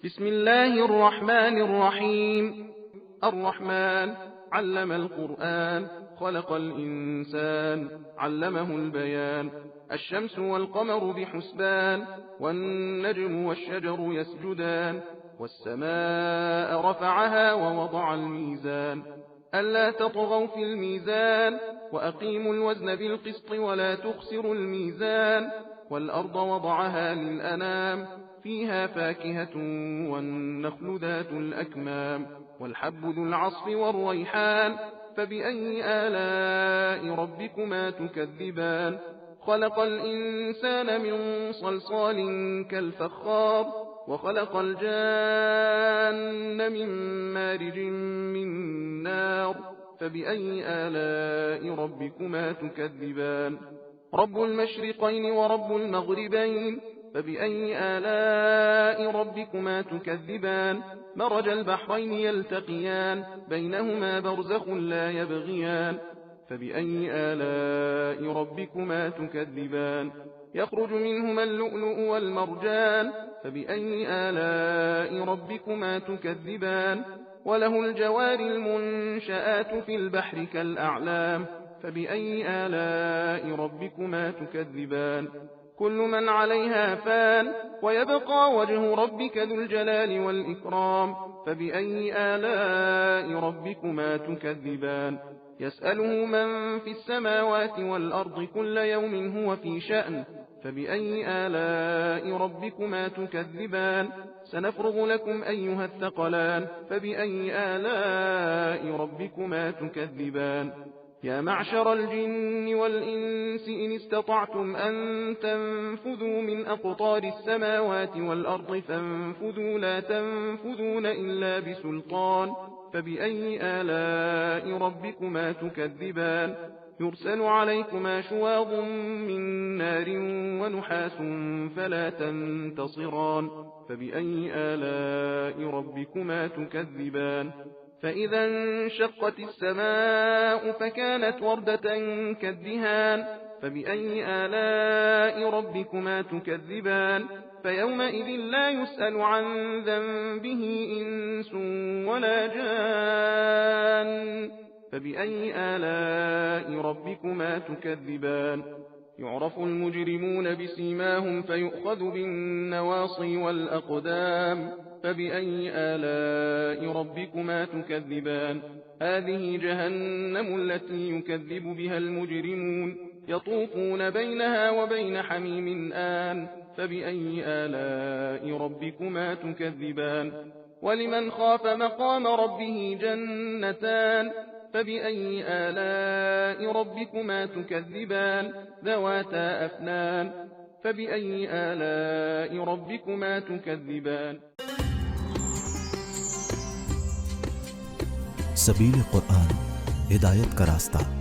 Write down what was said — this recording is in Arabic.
بسم الله الرحمن الرحيم. الرحمن علم القرآن، خلق الإنسان، علمه البيان. الشمس والقمر بحسبان، والنجم والشجر يسجدان. والسماء رفعها ووضع الميزان، ألا تطغوا في الميزان، وأقيموا الوزن بالقسط ولا تخسروا الميزان. والأرض وضعها للأنام، فيها فاكهة والنخل ذات الأكمام، والحب ذو العصف والريحان. فبأي آلاء ربكما تكذبان؟ خلق الإنسان من صلصال كالفخار، وخلق الجان من مارج من نار. فبأي آلاء ربكما تكذبان؟ رب المشرقين ورب المغربين، فبأي آلاء ربكما تكذبان؟ مرج البحرين يلتقيان، بينهما برزخ لا يبغيان. فبأي آلاء ربكما تكذبان؟ يخرج منهما اللؤلؤ والمرجان، فبأي آلاء ربكما تكذبان؟ وله الجوار المنشآت في البحر كالأعلام، فبأي آلاء ربكما تكذبان؟ كل من عليها فان، ويبقى وجه ربك ذو الجلال والإكرام. فبأي آلاء ربكما تكذبان؟ يسأله من في السماوات والأرض كل يوم هو في شأن. فبأي آلاء ربكما تكذبان؟ سنفرغ لكم أيها الثقلان. فبأي آلاء ربكما تكذبان؟ يا معشر الجن والإنس إن استطعتم أن تنفذوا من أقطار السماوات والأرض فانفذوا، لا تنفذون إلا بسلطان. فبأي آلاء ربكما تكذبان؟ يرسل عليكما شواظ من نار ونحاس فلا تنتصران. فبأي آلاء ربكما تكذبان؟ فإذا انشقت السماء فكانت وردة كالدهان. فبأي آلاء ربكما تكذبان؟ فيومئذ لا يسأل عن ذنبه إنس ولا جان. فبأي آلاء ربكما تكذبان؟ يعرف المجرمون بسيماهم فيؤخذ بالنواصي والأقدام. فبأي آلاء ربكما تكذبان؟ هذه جهنم التي يكذب بها المجرمون، يطوفون بينها وبين حميم آن. فبأي آلاء ربكما تكذبان؟ ولمن خاف مقام ربه جنتان. فبأي آلاء ربكما تكذبان؟ ذواتا أفنان. فبأي آلاء ربكما تكذبان؟ सबील कुरान हिदायत का रास्ता।